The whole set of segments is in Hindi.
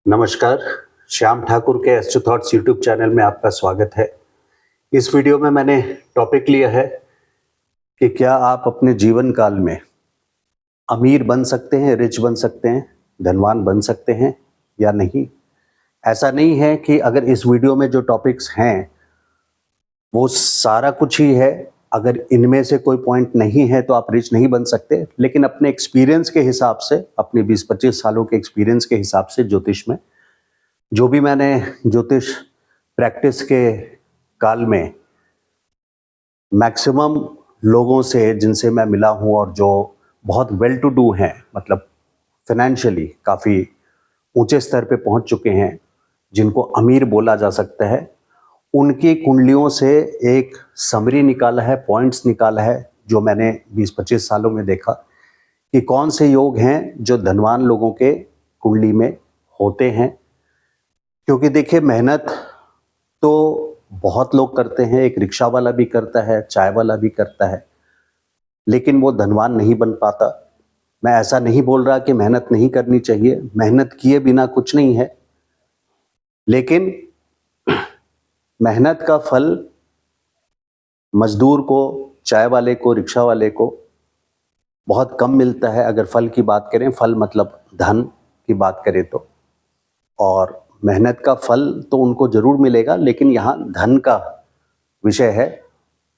नमस्कार, श्याम ठाकुर के एस्ट्रो थॉट्स यूट्यूब चैनल में आपका स्वागत है। इस वीडियो में मैंने टॉपिक लिया है कि क्या आप अपने जीवन काल में अमीर बन सकते हैं, रिच बन सकते हैं, धनवान बन सकते हैं या नहीं। ऐसा नहीं है कि अगर इस वीडियो में जो टॉपिक्स हैं वो सारा कुछ ही है, अगर इनमें से कोई पॉइंट नहीं है तो आप रिच नहीं बन सकते, लेकिन अपने एक्सपीरियंस के हिसाब से, अपने 20-25 सालों के एक्सपीरियंस के हिसाब से ज्योतिष में जो भी मैंने ज्योतिष प्रैक्टिस के काल में मैक्सिमम लोगों से जिनसे मैं मिला हूं और जो बहुत वेल टू डू हैं, मतलब फाइनेंशियली काफ़ी ऊंचे स्तर पे पहुंच चुके हैं, जिनको अमीर बोला जा सकता है, उनकी कुंडलियों से एक समरी निकाला है, पॉइंट्स निकाला है जो मैंने 20-25 सालों में देखा कि कौन से योग हैं जो धनवान लोगों के कुंडली में होते हैं। क्योंकि देखिए, मेहनत तो बहुत लोग करते हैं, एक रिक्शा वाला भी करता है, चाय वाला भी करता है, लेकिन वो धनवान नहीं बन पाता। मैं ऐसा नहीं बोल रहा कि मेहनत नहीं करनी चाहिए, मेहनत किए बिना कुछ नहीं है, लेकिन मेहनत का फल मजदूर को, चाय वाले को, रिक्शा वाले को बहुत कम मिलता है। अगर फल की बात करें, फल मतलब धन की बात करें तो, और मेहनत का फल तो उनको जरूर मिलेगा, लेकिन यहाँ धन का विषय है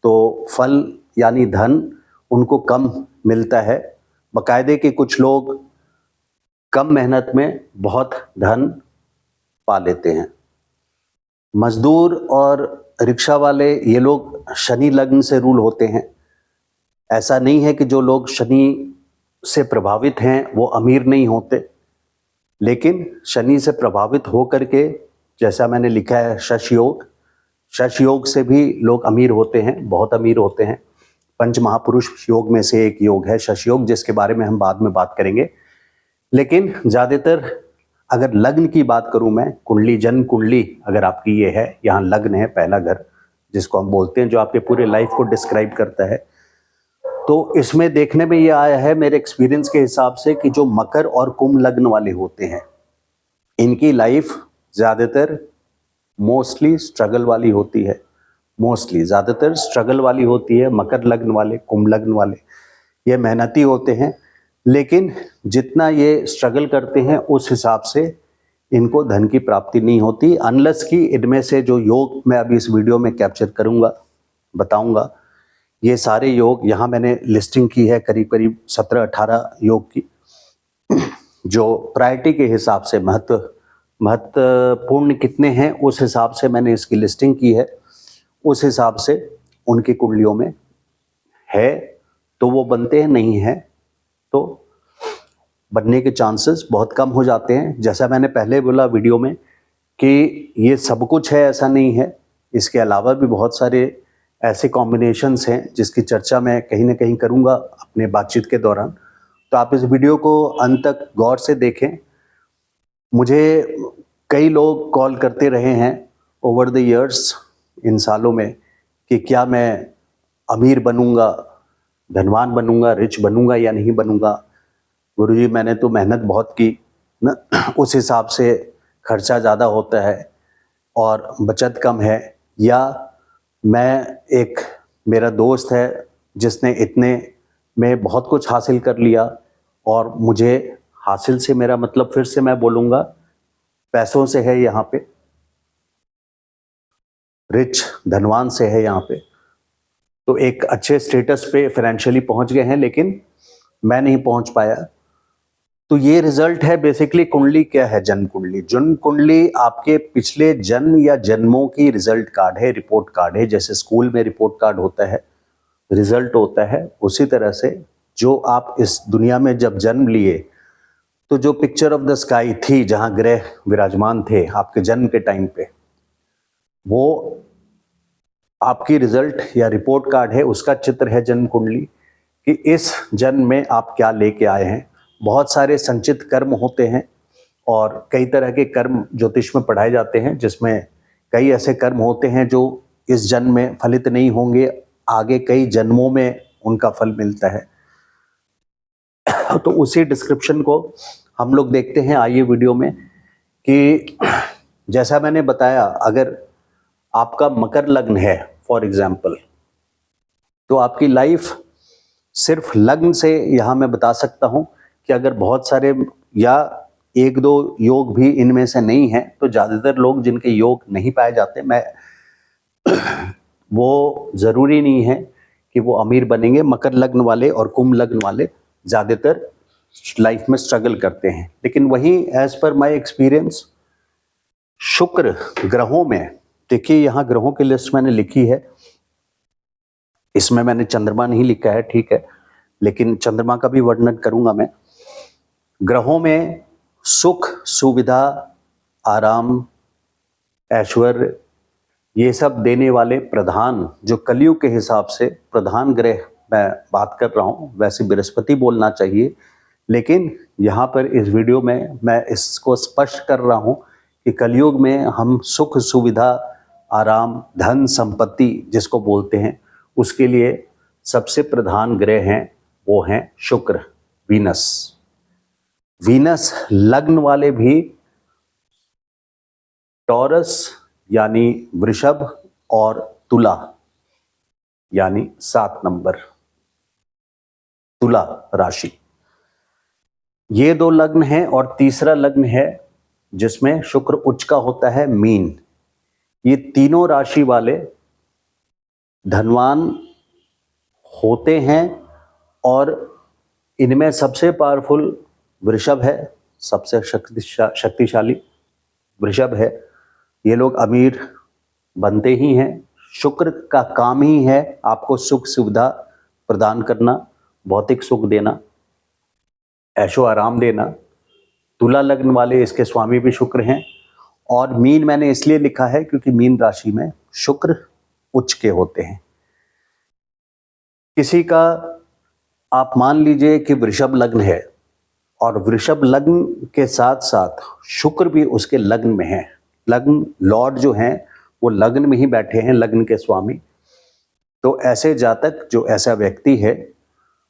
तो फल यानी धन उनको कम मिलता है। बाकायदे के कुछ लोग कम मेहनत में बहुत धन पा लेते हैं। मजदूर और रिक्शा वाले, ये लोग शनि लग्न से रूल होते हैं। ऐसा नहीं है कि जो लोग शनि से प्रभावित हैं वो अमीर नहीं होते, लेकिन शनि से प्रभावित हो करके, जैसा मैंने लिखा है शश योग से भी लोग अमीर होते हैं, बहुत अमीर होते हैं। पंच महापुरुष योग में से एक योग है शश योग, जिसके बारे में हम बाद में बात करेंगे। लेकिन ज़्यादातर अगर लग्न की बात करूं मैं, कुंडली, जन्म कुंडली अगर आपकी ये है, यहाँ लग्न है, पहला घर जिसको हम बोलते हैं, जो आपके पूरे लाइफ को डिस्क्राइब करता है, तो इसमें देखने में ये आया है मेरे एक्सपीरियंस के हिसाब से कि जो मकर और कुंभ लग्न वाले होते हैं, इनकी लाइफ ज़्यादातर मोस्टली स्ट्रगल वाली होती है। ज़्यादातर स्ट्रगल वाली होती है। मकर लग्न वाले, कुंभ लग्न वाले ये मेहनती होते हैं, लेकिन जितना ये स्ट्रगल करते हैं उस हिसाब से इनको धन की प्राप्ति नहीं होती, अनलेस कि इनमें से जो योग मैं अभी इस वीडियो में कैप्चर करूंगा, बताऊंगा, ये सारे योग यहाँ मैंने लिस्टिंग की है, करीब करीब 17-18 योग की, जो प्रायोरिटी के हिसाब से महत्वपूर्ण कितने हैं उस हिसाब से मैंने इसकी लिस्टिंग की है। उस हिसाब से उनकी कुंडलियों में है तो वो बनते हैं, नहीं है तो बनने के चांसेस बहुत कम हो जाते हैं। जैसा मैंने पहले बोला वीडियो में कि ये सब कुछ है, ऐसा नहीं है, इसके अलावा भी बहुत सारे ऐसे कॉम्बिनेशंस हैं जिसकी चर्चा मैं कहीं ना कहीं करूंगा अपने बातचीत के दौरान। तो आप इस वीडियो को अंत तक गौर से देखें। मुझे कई लोग कॉल करते रहे हैं ओवर द इयर्स, इन सालों में, कि क्या मैं अमीर बनूंगा, धनवान बनूंगा, रिच बनूंगा या नहीं बनूंगा। गुरुजी, मैंने तो मेहनत बहुत की ना, उस हिसाब से खर्चा ज़्यादा होता है और बचत कम है, या मेरा दोस्त है जिसने इतने में बहुत कुछ हासिल कर लिया, और मुझे हासिल से मेरा मतलब, फिर से मैं बोलूँगा, पैसों से है, यहाँ पे रिच, धनवान से है यहाँ पे, तो एक अच्छे स्टेटस पे फाइनेंशियली पहुंच गए हैं, लेकिन मैं नहीं पहुंच पाया। तो ये रिजल्ट है बेसिकली। कुंडली क्या है? जन्म कुंडली। जन्म कुंडली आपके पिछले जन्म या जन्मों की रिजल्ट कार्ड है, रिपोर्ट कार्ड है। जैसे स्कूल में रिपोर्ट कार्ड होता है, रिजल्ट होता है, उसी तरह से जो आप इस दुनिया में जब जन्म लिए, तो जो पिक्चर ऑफ द स्काई थी, जहां ग्रह विराजमान थे आपके जन्म के टाइम पे, वो आपकी रिजल्ट या रिपोर्ट कार्ड है, उसका चित्र है जन्म कुंडली, कि इस जन्म में आप क्या लेके आए हैं। बहुत सारे संचित कर्म होते हैं और कई तरह के कर्म ज्योतिष में पढ़ाए जाते हैं, जिसमें कई ऐसे कर्म होते हैं जो इस जन्म में फलित नहीं होंगे, आगे कई जन्मों में उनका फल मिलता है। तो उसी डिस्क्रिप्शन को हम लोग देखते हैं, आइए वीडियो में, कि जैसा मैंने बताया, अगर आपका मकर लग्न है फॉर एग्जाम्पल, तो आपकी लाइफ सिर्फ लग्न से, यहाँ मैं बता सकता हूँ कि अगर बहुत सारे या एक दो योग भी इनमें से नहीं है, तो ज़्यादातर लोग जिनके योग नहीं पाए जाते, मैं वो ज़रूरी नहीं है कि वो अमीर बनेंगे। मकर लग्न वाले और कुंभ लग्न वाले ज़्यादातर लाइफ में स्ट्रगल करते हैं। लेकिन वहीं एज पर माय एक्सपीरियंस, शुक्र ग्रहों में, देखिए यहाँ ग्रहों की लिस्ट मैंने लिखी है, इसमें मैंने चंद्रमा नहीं लिखा है, ठीक है, लेकिन चंद्रमा का भी वर्णन करूंगा मैं। ग्रहों में सुख, सुविधा, आराम, ऐश्वर्य, ये सब देने वाले प्रधान, जो कलयुग के हिसाब से प्रधान ग्रह मैं बात कर रहा हूँ, वैसे बृहस्पति बोलना चाहिए, लेकिन यहाँ पर इस वीडियो में मैं इसको स्पष्ट कर रहा हूँ कि कलयुग में हम सुख, सुविधा, आराम, धन, संपत्ति जिसको बोलते हैं, उसके लिए सबसे प्रधान ग्रह हैं, वो हैं शुक्र, वीनस। वीनस लग्न वाले भी टॉरस यानी वृषभ और तुला यानी 7 नंबर, तुला राशि, ये 2 लग्न हैं। और तीसरा लग्न है जिसमें शुक्र उच्च का होता है, मीन। ये तीनों राशि वाले धनवान होते हैं और इनमें सबसे पावरफुल वृषभ है, सबसे शक्तिशाली वृषभ है। ये लोग अमीर बनते ही हैं। शुक्र का काम ही है आपको सुख सुविधा प्रदान करना, भौतिक सुख देना, ऐशो आराम देना। तुला लग्न वाले इसके स्वामी भी शुक्र हैं। और मीन मैंने इसलिए लिखा है क्योंकि मीन राशि में शुक्र उच्च के होते हैं। किसी का आप मान लीजिए कि वृषभ लग्न है और वृषभ लग्न के साथ साथ शुक्र भी उसके लग्न में है, लग्न लॉर्ड जो हैं वो लग्न में ही बैठे हैं, लग्न के स्वामी, तो ऐसे जातक, जो ऐसा व्यक्ति है,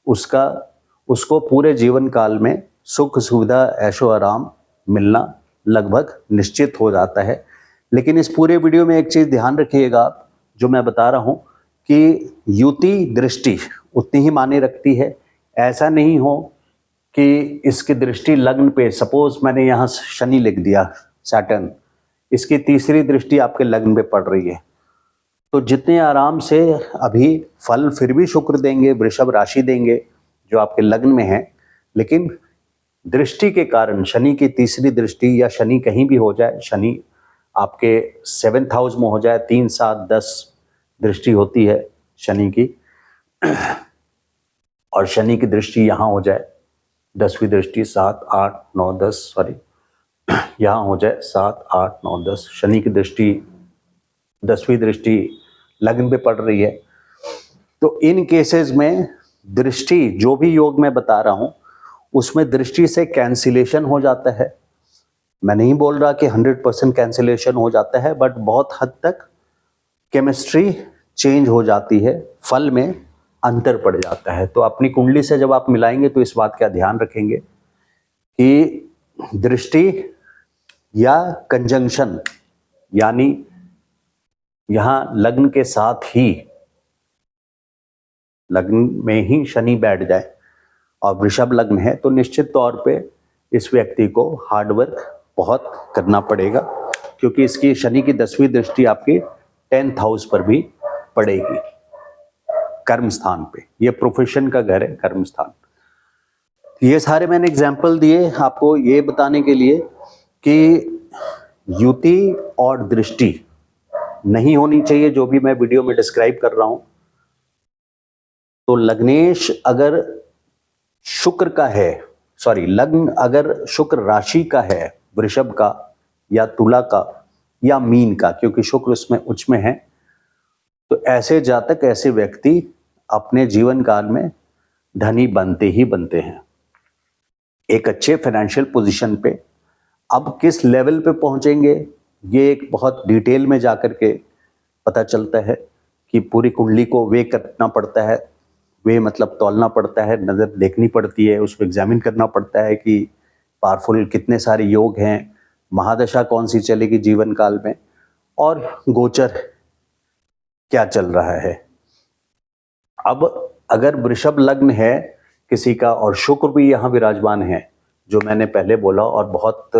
उसको पूरे जीवन काल में सुख सुविधा ऐशो आराम मिलना लगभग निश्चित हो जाता है। लेकिन इस पूरे वीडियो में एक चीज़ ध्यान रखिएगा, जो मैं बता रहा हूँ कि युति दृष्टि उतनी ही मायने रखती है। ऐसा नहीं हो कि इसकी दृष्टि लग्न पे, सपोज मैंने यहाँ शनि लिख दिया, सैटर्न, इसकी तीसरी दृष्टि आपके लग्न पे पड़ रही है, तो जितने आराम से अभी फल फिर भी शुक्र देंगे, वृषभ राशि देंगे जो आपके लग्न में है, लेकिन दृष्टि के कारण, शनि की तीसरी दृष्टि या शनि कहीं भी हो जाए, शनि आपके 7th हाउस में हो जाए, 3, 7, 10 दृष्टि होती है शनि की, और शनि की दृष्टि यहाँ हो जाए, 10वीं दृष्टि 7, 8, 9, 10, सॉरी, यहाँ हो जाए 7, 8, 9, 10, शनि की दृष्टि 10वीं दृष्टि लग्न पे पड़ रही है, तो इन केसेस में दृष्टि, जो भी योग मैं बता रहा हूं, उसमें दृष्टि से कैंसिलेशन हो जाता है। मैं नहीं बोल रहा कि 100% कैंसिलेशन हो जाता है, बट बहुत हद तक केमिस्ट्री चेंज हो जाती है, फल में अंतर पड़ जाता है। तो अपनी कुंडली से जब आप मिलाएंगे तो इस बात का ध्यान रखेंगे कि दृष्टि या कंजंक्शन, यानी यहां लग्न के साथ ही, लग्न में ही शनि बैठ जाए और वृषभ लग्न है, तो निश्चित तौर पे इस व्यक्ति को हार्डवर्क बहुत करना पड़ेगा, क्योंकि इसकी शनि की 10वीं दृष्टि आपकी 10th हाउस पर भी पड़ेगी, कर्म स्थान पे। ये प्रोफेशन का घर है, कर्म स्थान। ये सारे मैंने एग्जाम्पल दिए आपको ये बताने के लिए कि युति और दृष्टि नहीं होनी चाहिए, जो भी मैं वीडियो में डिस्क्राइब कर रहा हूं। तो लग्नेश अगर शुक्र का है, सॉरी, लग्न अगर शुक्र राशि का है, वृषभ का या तुला का या मीन का, क्योंकि शुक्र उसमें उच्च में है, तो ऐसे जातक, ऐसे व्यक्ति अपने जीवन काल में धनी बनते ही बनते हैं, एक अच्छे फाइनेंशियल पोजीशन पे। अब किस लेवल पे पहुंचेंगे, ये एक बहुत डिटेल में जाकर के पता चलता है कि पूरी कुंडली को वे करना पड़ता है, वे मतलब तौलना पड़ता है, नज़र देखनी पड़ती है, उसको एग्जामिन करना पड़ता है कि पावरफुल कितने सारे योग हैं, महादशा कौन सी चलेगी जीवन काल में, और गोचर क्या चल रहा है। अब अगर वृषभ लग्न है किसी का और शुक्र भी यहाँ विराजमान है, जो मैंने पहले बोला, और बहुत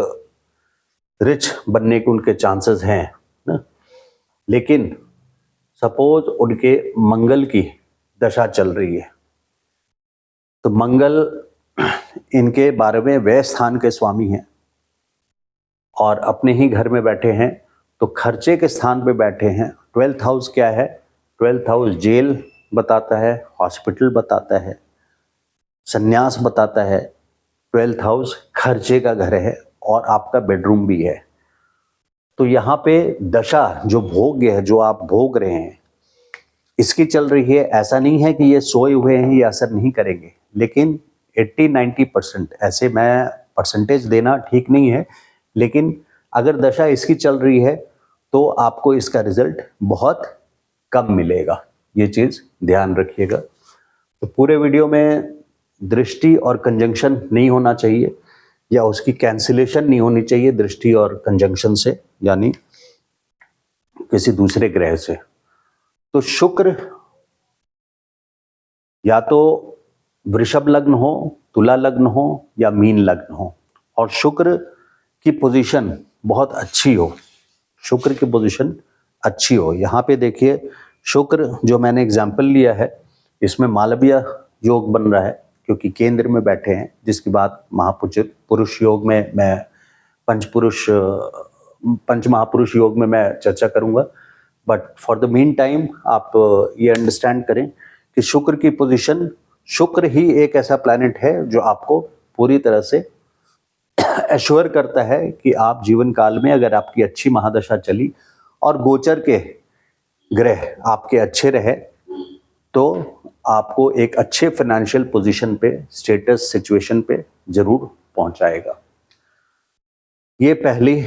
रिच बनने के उनके चांसेस हैं ना, लेकिन सपोज उनके मंगल की दशा चल रही है, तो मंगल इनके 12वें व्यय स्थान के स्वामी हैं और अपने ही घर में बैठे हैं, तो खर्चे के स्थान पे बैठे हैं। 12th हाउस क्या है? 12th हाउस जेल बताता है, हॉस्पिटल बताता है, संन्यास बताता है। 12th हाउस खर्चे का घर है और आपका बेडरूम भी है। तो यहाँ पे दशा जो भोग्य है, जो आप भोग रहे हैं, इसकी चल रही है। ऐसा नहीं है कि ये सोए हुए हैं, ये असर नहीं करेंगे, लेकिन 80-90% ऐसे, मैं परसेंटेज देना ठीक नहीं है, लेकिन अगर दशा इसकी चल रही है तो आपको इसका रिजल्ट बहुत कम मिलेगा। ये चीज़ ध्यान रखिएगा। तो पूरे वीडियो में दृष्टि और कंजंक्शन नहीं होना चाहिए, या उसकी कैंसिलेशन नहीं होनी चाहिए दृष्टि और कंजंक्शन से, यानी किसी दूसरे ग्रह से। तो शुक्र या तो वृषभ लग्न हो, तुला लग्न हो या मीन लग्न हो, और शुक्र की पोजीशन बहुत अच्छी हो, शुक्र की पोजीशन अच्छी हो। यहाँ पे देखिए शुक्र जो मैंने एग्जाम्पल लिया है, इसमें मालवीय योग बन रहा है क्योंकि केंद्र में बैठे हैं, जिसकी बात महापुरुष योग में मैं पंच महापुरुष योग में मैं चर्चा करूंगा। But for the mean time आप ये अंडरस्टैंड करें कि शुक्र की पोजीशन, शुक्र ही एक ऐसा प्लैनेट है जो आपको पूरी तरह से एश्योर करता है कि आप जीवन काल में, अगर आपकी अच्छी महादशा चली और गोचर के ग्रह आपके अच्छे रहे, तो आपको एक अच्छे फाइनेंशियल पोजीशन पे, स्टेटस सिचुएशन पे जरूर पहुंचाएगा। ये पहली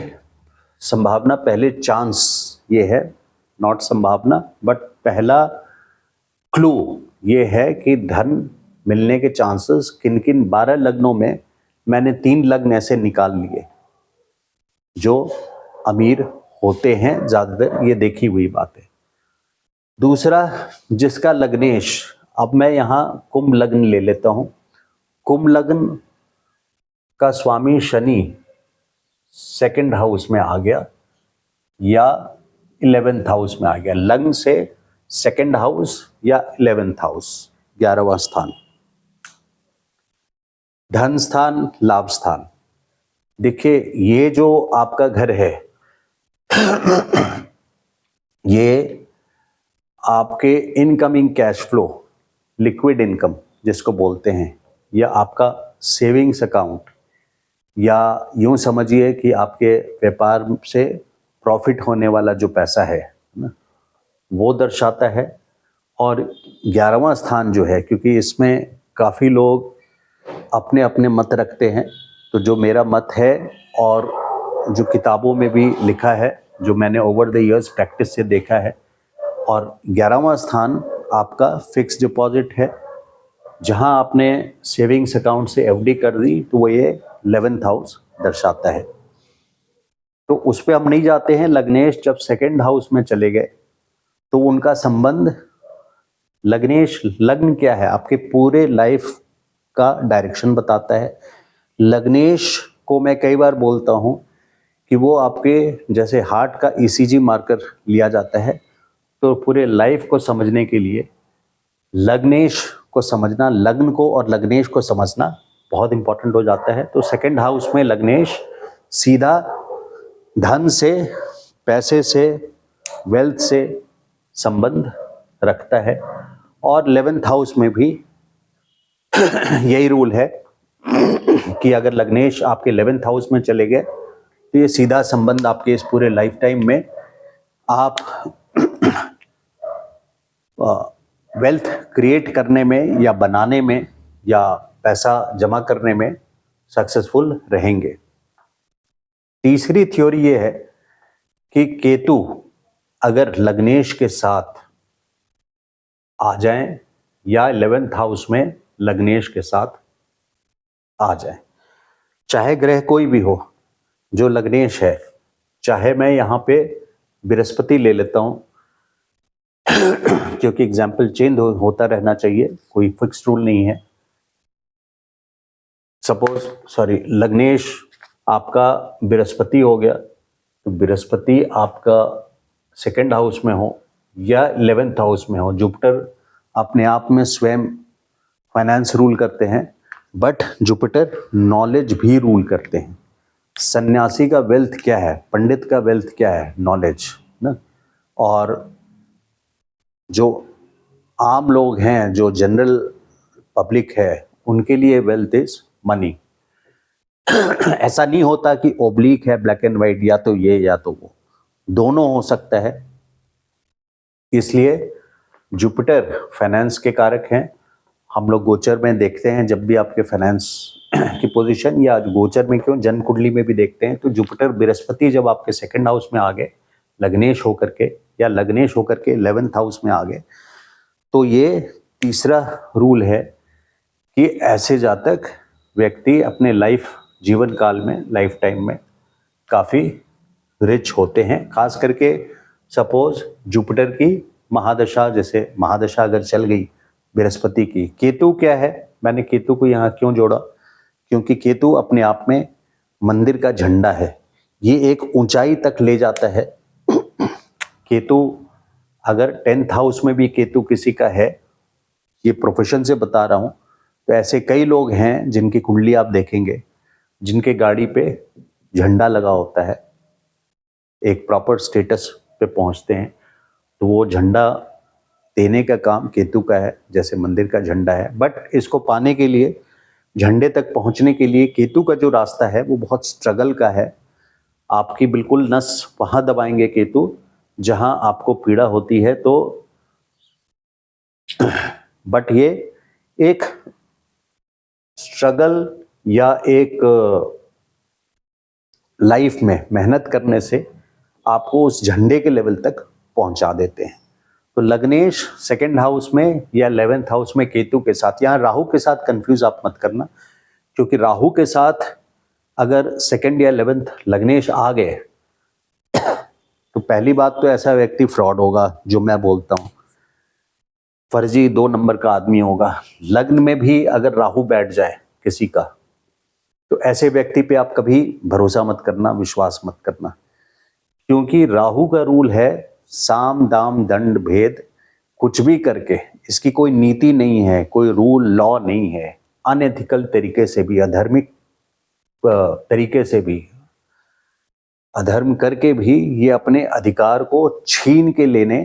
संभावना, पहले चांस ये है, नॉट संभावना बट पहला क्लू ये है कि धन मिलने के चांसेस किन किन 12 लग्नों में, मैंने 3 लग्न ऐसे निकाल लिए जो अमीर होते हैं ज़्यादातर, ये देखी हुई बात है। दूसरा, जिसका लग्नेश, अब मैं यहाँ कुंभ लग्न ले लेता हूँ। कुंभ लग्न का स्वामी शनि 2nd हाउस में आ गया या 11th हाउस में आ गया, लग्न से 2nd हाउस या 11th हाउस, 11वां स्थान, धन स्थान, लाभ स्थान। देखिए ये जो आपका घर है, ये आपके incoming cash flow, liquid income जिसको बोलते हैं, या आपका सेविंग्स अकाउंट, या यूं समझिए कि आपके व्यापार से प्रॉफिट होने वाला जो पैसा है ना, वो दर्शाता है। और 11वां स्थान जो है, क्योंकि इसमें काफ़ी लोग अपने अपने मत रखते हैं, तो जो मेरा मत है और जो किताबों में भी लिखा है, जो मैंने ओवर द इयर्स प्रैक्टिस से देखा है, और 11वां स्थान आपका फिक्स डिपॉजिट है, जहां आपने सेविंग्स अकाउंट से एफडी कर दी, तो वो ये 11th हाउस दर्शाता है। तो उस पर हम नहीं जाते हैं। लग्नेश जब 2nd हाउस में चले गए तो उनका संबंध, लग्नेश, लग्न क्या है? आपके पूरे लाइफ का डायरेक्शन बताता है। लग्नेश को मैं कई बार बोलता हूँ कि वो आपके जैसे हार्ट का ईसीजी मार्कर लिया जाता है, तो पूरे लाइफ को समझने के लिए लग्नेश को समझना, लग्न को और लग्नेश को समझना बहुत इंपॉर्टेंट हो जाता है। तो 2nd हाउस में लग्नेश सीधा धन से, पैसे से, वेल्थ से संबंध रखता है, और 11th हाउस में भी यही रूल है कि अगर लग्नेश आपके 11th हाउस में चले गए तो ये सीधा संबंध आपके इस पूरे लाइफ टाइम में आप वेल्थ क्रिएट करने में या बनाने में या पैसा जमा करने में सक्सेसफुल रहेंगे। तीसरी थ्योरी ये है कि केतु अगर लग्नेश के साथ आ जाएं या 11th हाउस में लग्नेश के साथ आ जाए, चाहे ग्रह कोई भी हो, जो लग्नेश है, चाहे मैं यहाँ पे बृहस्पति ले लेता हूँ क्योंकि एग्जाम्पल चेंज होता रहना चाहिए, कोई फिक्स रूल नहीं है। सपोज लग्नेश आपका बृहस्पति हो गया, तो बृहस्पति आपका सेकंड हाउस में हो या 11th हाउस में हो। जुपिटर अपने आप में स्वयं फाइनेंस रूल करते हैं, बट जुपिटर नॉलेज भी रूल करते हैं। सन्यासी का वेल्थ क्या है, पंडित का वेल्थ क्या है, नॉलेज ना। और जो आम लोग हैं, जो जनरल पब्लिक है, उनके लिए वेल्थ इज मनी। ऐसा नहीं होता कि ओब्लिक है, ब्लैक एंड व्हाइट, या तो ये या तो वो, दोनों हो सकता है। इसलिए जुपिटर फाइनेंस के कारक हैं। हम लोग गोचर में देखते हैं, जब भी आपके फाइनेंस की पोजीशन, या गोचर में क्यों जन्म कुंडली में भी देखते हैं, तो जुपिटर बृहस्पति जब आपके सेकंड हाउस में आ गए लग्नेश होकर के, या लग्नेश होकर के 11th हाउस में आ गए, तो ये तीसरा रूल है कि ऐसे जातक व्यक्ति अपने जीवन काल में, लाइफ टाइम में काफ़ी रिच होते हैं। खास करके सपोज जुपिटर की महादशा, जैसे महादशा अगर चल गई बृहस्पति की। केतु क्या है, मैंने केतु को यहाँ क्यों जोड़ा, क्योंकि केतु अपने आप में मंदिर का झंडा है, ये एक ऊंचाई तक ले जाता है। केतु अगर 10th हाउस में भी केतु किसी का है, ये प्रोफेशन से बता रहा हूँ, तो ऐसे कई लोग हैं जिनकी कुंडली आप देखेंगे, जिनके गाड़ी पे झंडा लगा होता है, एक प्रॉपर स्टेटस पे पहुंचते हैं, तो वो झंडा देने का काम केतु का है, जैसे मंदिर का झंडा है। बट इसको पाने के लिए, झंडे तक पहुंचने के लिए, केतु का जो रास्ता है वो बहुत स्ट्रगल का है। आपकी बिल्कुल नस वहां दबाएंगे केतु जहां आपको पीड़ा होती है। तो बट ये एक स्ट्रगल या एक लाइफ में मेहनत करने से आपको उस झंडे के लेवल तक पहुंचा देते हैं। तो लग्नेश सेकंड हाउस में या 11th हाउस में केतु के साथ, यहाँ राहु के साथ कंफ्यूज आप मत करना, क्योंकि राहु के साथ अगर सेकंड या 11th लग्नेश आ गए तो पहली बात तो ऐसा व्यक्ति फ्रॉड होगा, जो मैं बोलता हूँ, फर्जी 2 नंबर का आदमी होगा। लग्न में भी अगर राहु बैठ जाए किसी का, तो ऐसे व्यक्ति पे आप कभी भरोसा मत करना, विश्वास मत करना, क्योंकि राहु का रूल है साम दाम दंड भेद, कुछ भी करके, इसकी कोई नीति नहीं है, कोई रूल लॉ नहीं है। अनएथिकल तरीके से भी, अधार्मिक तरीके से भी, अधर्म करके भी ये अपने अधिकार को छीन के लेने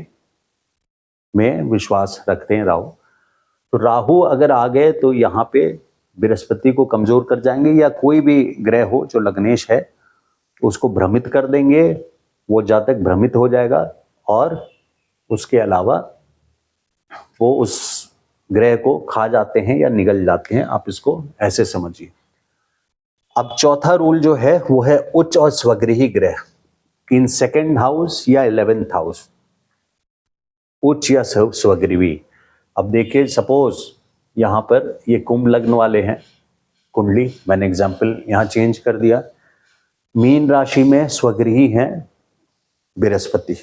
में विश्वास रखते हैं राहु। तो राहु अगर आ गए तो यहाँ पे बृहस्पति को कमजोर कर जाएंगे, या कोई भी ग्रह हो जो लग्नेश है उसको भ्रमित कर देंगे, वो जातक भ्रमित हो जाएगा, और उसके अलावा वो उस ग्रह को खा जाते हैं या निगल जाते हैं। आप इसको ऐसे समझिए। अब चौथा रूल जो है वो है उच्च और स्वगृही ग्रह इन सेकंड हाउस या 11th हाउस, उच्च या स्वगृही। अब देखिए, सपोज यहाँ पर ये कुंभ लग्न वाले हैं कुंडली, मैंने एग्जाम्पल यहाँ चेंज कर दिया। मीन राशि में स्वगृही हैं बृहस्पति,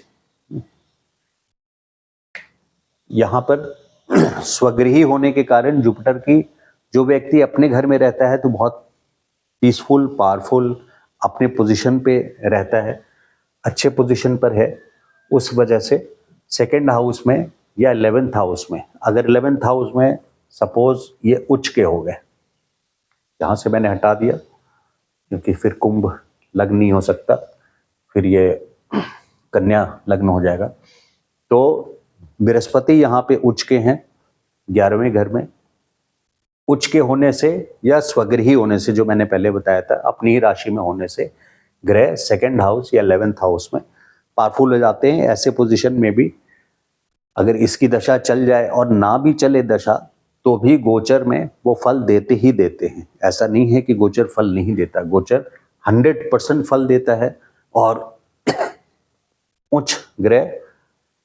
यहाँ पर स्वगृही होने के कारण जुपिटर की, जो व्यक्ति अपने घर में रहता है तो बहुत पीसफुल, पावरफुल, अपने पोजीशन पे रहता है, अच्छे पोजीशन पर है, उस वजह से सेकंड हाउस में या 11th हाउस में, अगर 11th हाउस में सपोज ये उच्च के हो गए, यहाँ से मैंने हटा दिया क्योंकि फिर कुंभ लग्न नहीं हो सकता, फिर ये कन्या लग्न हो जाएगा। तो बृहस्पति यहाँ पे उच्च के हैं 11वें घर में। उच्च के होने से या स्वगृही होने से, जो मैंने पहले बताया था, अपनी ही राशि में होने से ग्रह सेकंड हाउस या 11th हाउस में पावरफुल हो जाते हैं। ऐसे पोजीशन में भी अगर इसकी दशा चल जाए और ना भी चले दशा, तो भी गोचर में वो फल देते ही देते हैं। ऐसा नहीं है कि गोचर फल नहीं देता, गोचर 100% फल देता है। और उच्च ग्रह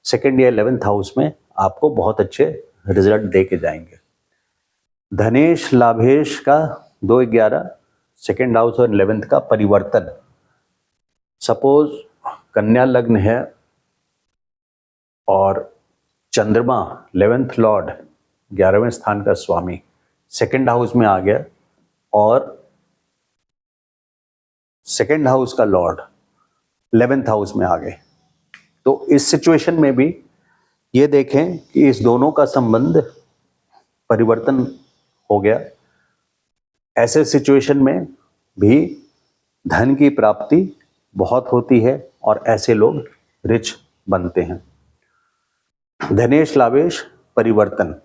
सेकंड या 11th हाउस में आपको बहुत अच्छे रिजल्ट दे के जाएंगे। धनेश लाभेश का 2-11 सेकंड हाउस और 11th का परिवर्तन, सपोज कन्या लग्न है और चंद्रमा 11th लॉर्ड 11वें स्थान का स्वामी सेकंड हाउस में आ गया और सेकंड हाउस का लॉर्ड 11th हाउस में आ गए, तो इस सिचुएशन में भी ये देखें कि इस दोनों का संबंध परिवर्तन हो गया। ऐसे सिचुएशन में भी धन की प्राप्ति बहुत होती है और ऐसे लोग रिच बनते हैं। धनेश लावेश परिवर्तन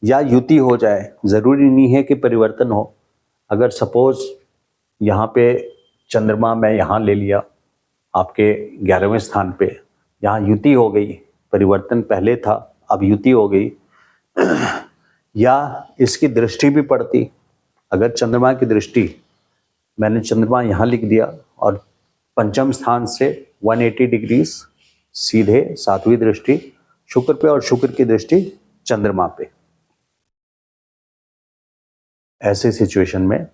या युति हो जाए, जरूरी नहीं है कि परिवर्तन हो। अगर सपोज यहाँ पे चंद्रमा मैं यहाँ ले लिया आपके 11वें स्थान पे, यहाँ युति हो गई, परिवर्तन पहले था अब युति हो गई, या इसकी दृष्टि भी पड़ती। अगर चंद्रमा की दृष्टि, मैंने चंद्रमा यहाँ लिख दिया और पंचम स्थान से 180 डिग्रीज सीधे 7वीं दृष्टि शुक्र पे और शुक्र की दृष्टि चंद्रमा पे, ऐसे सिचुएशन में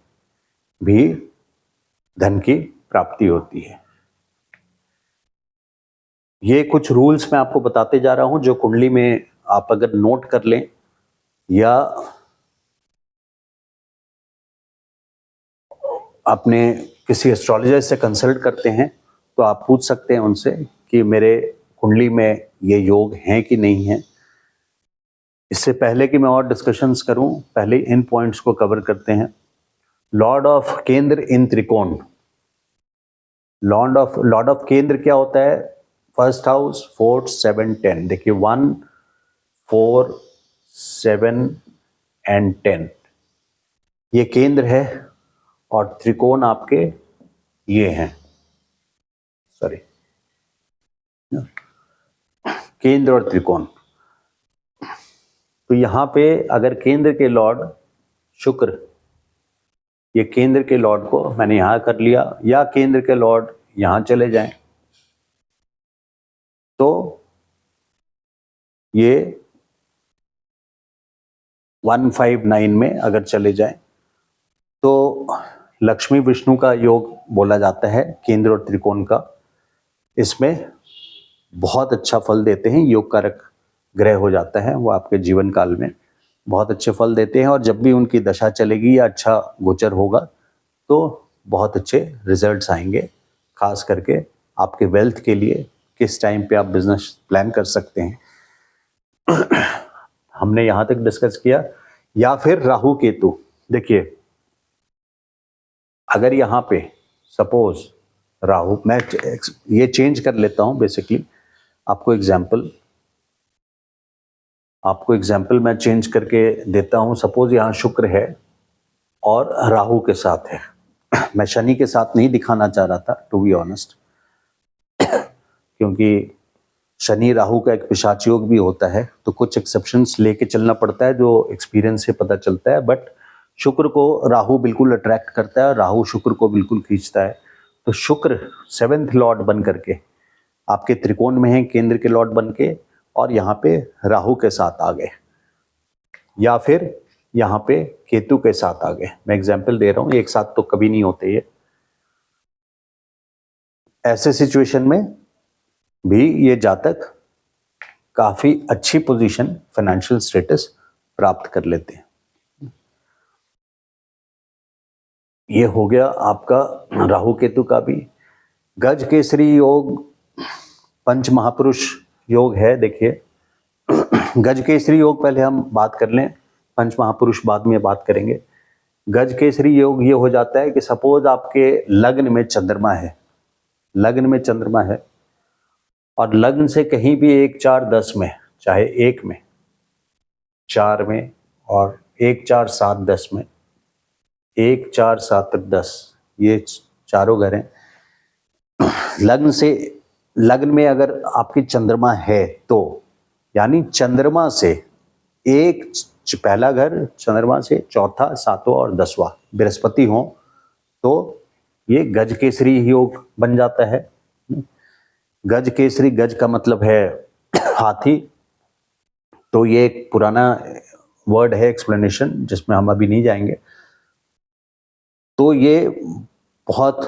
भी धन की प्राप्ति होती है। ये कुछ रूल्स मैं आपको बताते जा रहा हूं जो कुंडली में आप अगर नोट कर लें या अपने किसी एस्ट्रोलॉजर से कंसल्ट करते हैं तो आप पूछ सकते हैं उनसे कि मेरे कुंडली में ये योग हैं कि नहीं है। इससे पहले कि मैं और डिस्कशंस करूं, पहले इन पॉइंट्स को कवर करते हैं। लॉर्ड ऑफ केंद्र इन त्रिकोण, लॉर्ड ऑफ केंद्र क्या होता है? First house, 4, 7, 10। देखिए 1, 4, 7 एंड 10 ये केंद्र है और त्रिकोण आपके ये हैं, सॉरी, केंद्र और त्रिकोण। तो यहां पे अगर केंद्र के लॉर्ड शुक्र, ये केंद्र के लॉर्ड को मैंने यहां कर लिया, या केंद्र के लॉर्ड यहां चले जाएं, तो ये 159 में अगर चले जाएं तो लक्ष्मी विष्णु का योग बोला जाता है केंद्र और त्रिकोण का। इसमें बहुत अच्छा फल देते हैं, योग कारक ग्रह हो जाता है वो आपके जीवन काल में बहुत अच्छे फल देते हैं, और जब भी उनकी दशा चलेगी या अच्छा गोचर होगा तो बहुत अच्छे रिजल्ट्स आएंगे। खास करके आपके वेल्थ के लिए किस टाइम पे आप बिजनेस प्लान कर सकते हैं हमने यहां तक डिस्कस किया। या फिर राहु केतु, देखिए अगर यहाँ पे सपोज राहु, मैं ये चेंज कर लेता हूं बेसिकली, आपको एग्जाम्पल मैं चेंज करके देता हूं। सपोज यहाँ शुक्र है और राहु के साथ है मैं शनि के साथ नहीं दिखाना चाह रहा था टू बी ऑनेस्ट क्योंकि शनि राहु का एक पिशाच योग भी होता है, तो कुछ एक्सेप्शंस लेके चलना पड़ता है जो एक्सपीरियंस से पता चलता है। बट शुक्र को राहु बिल्कुल अट्रैक्ट करता है, राहु शुक्र को बिल्कुल खींचता है। तो शुक्र 7th लॉर्ड बन करके आपके त्रिकोण में है, केंद्र के लॉर्ड बन के, और यहाँ पे राहु के साथ आ गए, या फिर यहाँ पे केतु के साथ आ गए। मैं एग्जाम्पल दे रहा हूँ, एक साथ तो कभी नहीं होते ये। ऐसे सिचुएशन में भी ये जातक काफी अच्छी पोजीशन, फाइनेंशियल स्टेटस प्राप्त कर लेते हैं। ये हो गया आपका राहु केतु का भी। गज केसरी योग पंच महापुरुष योग है। देखिए गज केसरी योग पहले हम बात कर लें, पंच महापुरुष बाद में बात करेंगे। गज केसरी योग ये हो जाता है कि सपोज आपके लग्न में चंद्रमा है, लग्न में चंद्रमा है और लग्न से कहीं भी 1, 4, 10 में, चाहे 1 में, 4 में और 1, 4, 7, 10 में, 1, 4, 7, 10 ये चारों घर हैं। लग्न में अगर आपकी चंद्रमा है तो यानी चंद्रमा से एक, पहला घर चंद्रमा से, चौथा, 7वां और 10वां बृहस्पति हो तो ये गज केसरी योग बन जाता है। गज केसरी, गज का मतलब है हाथी, तो ये एक पुराना वर्ड है, एक्सप्लेनेशन जिसमें हम अभी नहीं जाएंगे। तो ये बहुत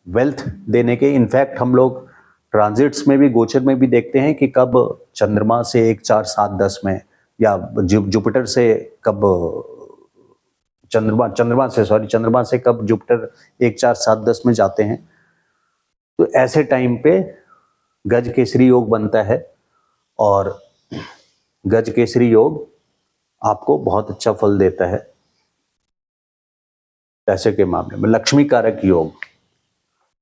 वेल्थ देने के। इनफैक्ट हम लोग ट्रांजिट्स में भी, गोचर में भी देखते हैं कि कब चंद्रमा से 1 4 7 10 में, या जुपिटर से कब चंद्रमा से कब जुपिटर 1 4 7 10 में जाते हैं। तो ऐसे टाइम पे गज केसरी योग बनता है, और गज केसरी योग आपको बहुत अच्छा फल देता है पैसे के मामले में। लक्ष्मी कारक योग,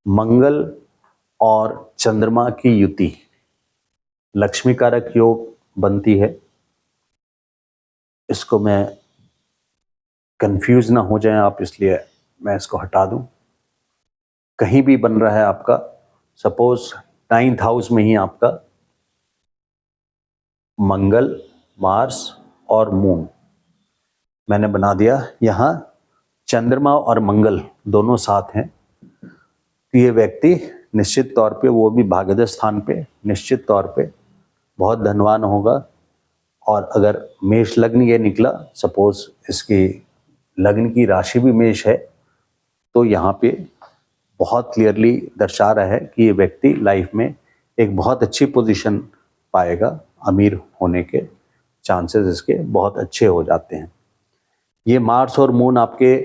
मंगल और चंद्रमा की युति, लक्ष्मी कारक योग बनती है। इसको मैं कंफ्यूज ना हो जाएं आप, इसलिए मैं इसको हटा दूं। कहीं भी बन रहा है आपका, सपोज 9th हाउस में ही आपका मंगल, मार्स और मून मैंने बना दिया, यहाँ चंद्रमा और मंगल दोनों साथ हैं, तो ये व्यक्ति निश्चित तौर पे, वो भी भाग्यद स्थान पे, निश्चित तौर पे बहुत धनवान होगा। और अगर मेष लग्न ये निकला, सपोज इसकी लग्न की राशि भी मेष है, तो यहाँ पे बहुत क्लियरली दर्शा रहा है कि ये व्यक्ति लाइफ में एक बहुत अच्छी पोजीशन पाएगा, अमीर होने के चांसेस इसके बहुत अच्छे हो जाते हैं। ये मार्स और मून आपके,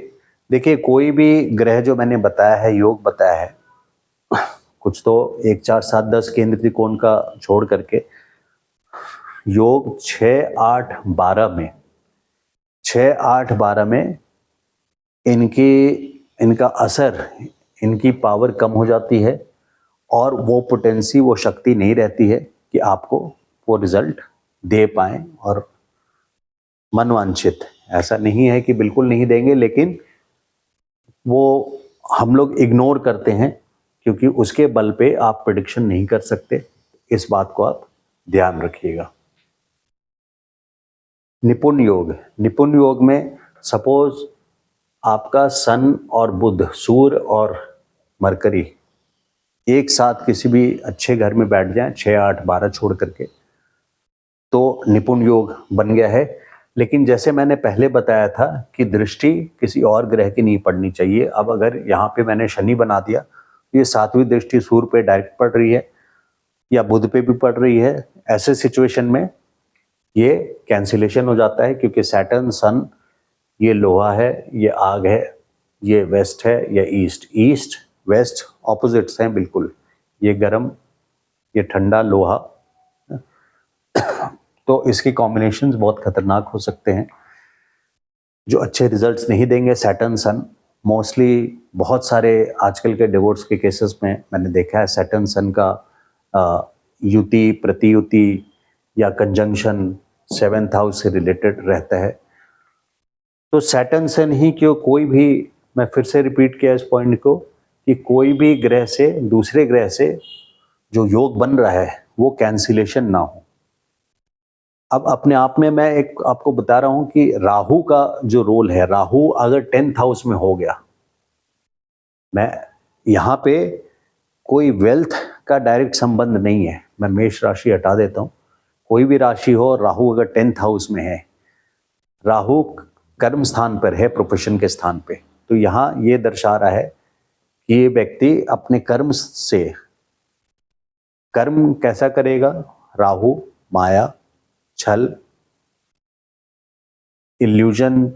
देखिए कोई भी ग्रह जो मैंने बताया है, योग बताया है, कुछ तो 1 4 7 10 केंद्र त्रिकोण का छोड़ करके योग 6 8 12 में, 6 8 12 में इनका असर, इनकी पावर कम हो जाती है, और वो पोटेंसी, वो शक्ति नहीं रहती है कि आपको वो रिजल्ट दे पाएं। और मनवांछित ऐसा नहीं है कि बिल्कुल नहीं देंगे, लेकिन वो हम लोग इग्नोर करते हैं, क्योंकि उसके बल पे आप प्रेडिक्शन नहीं कर सकते। इस बात को आप ध्यान रखिएगा। निपुण योग, निपुण योग में सपोज आपका सन और बुध, सूर्य और मरकरी एक साथ किसी भी अच्छे घर में बैठ जाएं, 6 8 12 छोड़ करके, तो निपुण योग बन गया है। लेकिन जैसे मैंने पहले बताया था कि दृष्टि किसी और ग्रह की नहीं पड़नी चाहिए। अब अगर यहाँ पे मैंने शनि बना दिया, तो ये 7वीं दृष्टि सूर्य पे डायरेक्ट पड़ रही है या बुध पे भी पड़ रही है। ऐसे सिचुएशन में ये कैंसिलेशन हो जाता है, क्योंकि सैटर्न, सन, ये लोहा है, ये आग है, ये वेस्ट है या ईस्ट, ईस्ट वेस्ट ऑपोजिट्स हैं बिल्कुल, ये गर्म, ये ठंडा, लोहा। तो इसके कॉम्बिनेशंस बहुत खतरनाक हो सकते हैं, जो अच्छे रिजल्ट्स नहीं देंगे। सैटर्न सन मोस्टली, बहुत सारे आजकल के डिवोर्स के केसेस में मैंने देखा है, सैटर्न सन का युति, प्रतियुति या कंजंक्शन 7th हाउस से रिलेटेड रहता है। तो सैटर्न सन ही क्यों, कोई भी, मैं फिर से रिपीट किया इस पॉइंट को, कि कोई भी ग्रह से दूसरे ग्रह से जो योग बन रहा है वो कैंसिलेशन ना हो। अब अपने आप में मैं एक आपको बता रहा हूं कि राहु का जो रोल है, राहु अगर 10th हाउस में हो गया, मैं यहाँ पे कोई वेल्थ का डायरेक्ट संबंध नहीं है, मैं मेष राशि हटा देता हूँ, कोई भी राशि हो, राहु अगर 10th हाउस में है, राहु कर्म स्थान पर है, प्रोफेशन के स्थान पे, तो यहाँ ये दर्शा रहा है कि ये व्यक्ति अपने कर्म से, कर्म कैसा करेगा, राहु माया, छल, इल्यूजन,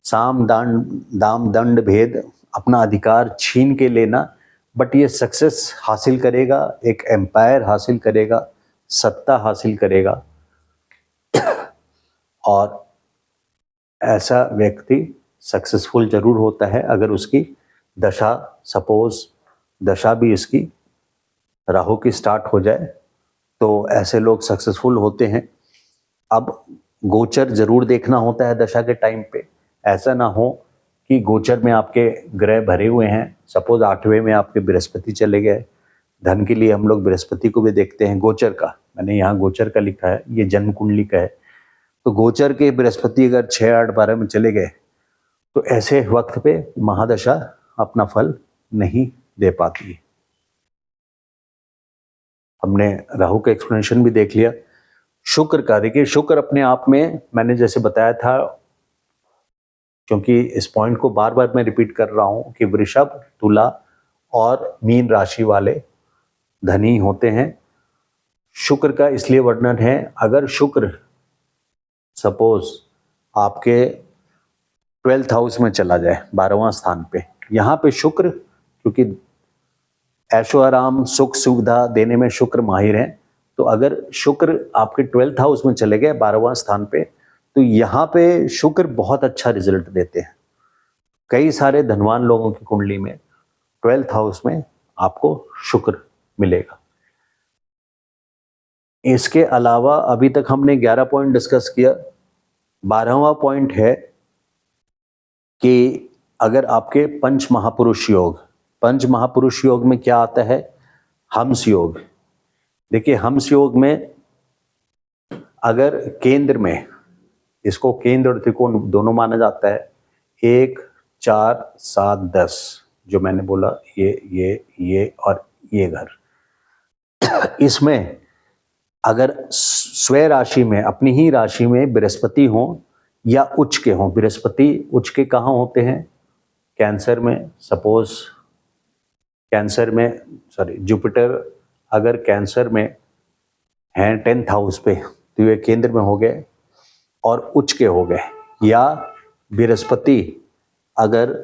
साम दाम दंड भेद, अपना अधिकार छीन के लेना, बट ये सक्सेस हासिल करेगा, एक एम्पायर हासिल करेगा, सत्ता हासिल करेगा। और ऐसा व्यक्ति सक्सेसफुल जरूर होता है अगर उसकी दशा, सपोज दशा भी इसकी राहु की स्टार्ट हो जाए, तो ऐसे लोग सक्सेसफुल होते हैं। अब गोचर जरूर देखना होता है दशा के टाइम पे, ऐसा ना हो कि गोचर में आपके ग्रह भरे हुए हैं, सपोज 8वें में आपके बृहस्पति चले गए, धन के लिए हम लोग बृहस्पति को भी देखते हैं, गोचर का, मैंने यहाँ गोचर का लिखा है, ये जन्म कुंडली का है, तो गोचर के बृहस्पति अगर 6 8 12 में चले गए, तो ऐसे वक्त पे महादशा अपना फल नहीं दे पाती है। हमने राहु का एक्सप्लेनेशन भी देख लिया। शुक्र का देखिए, शुक्र अपने आप में मैंने जैसे बताया था, क्योंकि इस पॉइंट को बार बार मैं रिपीट कर रहा हूं कि वृषभ, तुला और मीन राशि वाले धनी होते हैं। शुक्र का इसलिए वर्णन है, अगर शुक्र सपोज आपके 12th हाउस में चला जाए, 12वां स्थान पे, यहाँ पे शुक्र, क्योंकि ऐशो आराम सुख सुविधा देने में शुक्र माहिर हैं, तो अगर शुक्र आपके 12th हाउस में चले गए 12वां स्थान पे, तो यहाँ पे शुक्र बहुत अच्छा रिजल्ट देते हैं। कई सारे धनवान लोगों की कुंडली में 12th हाउस में आपको शुक्र मिलेगा। इसके अलावा अभी तक हमने 11 पॉइंट डिस्कस किया। 12वां पॉइंट है कि अगर आपके पंच महापुरुष योग, पंच महापुरुष योग में क्या आता है? हंस योग। देखिए हंस योग में अगर केंद्र में, इसको केंद्र और त्रिकोण दोनों माना जाता है, 1 4 7 10 जो मैंने बोला, ये और ये घर, इसमें अगर स्वयं राशि में, अपनी ही राशि में बृहस्पति हो या उच्च के हों, बृहस्पति उच्च के कहाँ होते हैं? कैंसर में। सपोज कैंसर में, सॉरी जुपिटर अगर कैंसर में हैं 10th हाउस पे, तो ये केंद्र में हो गए और उच्च के हो गए। या बृहस्पति अगर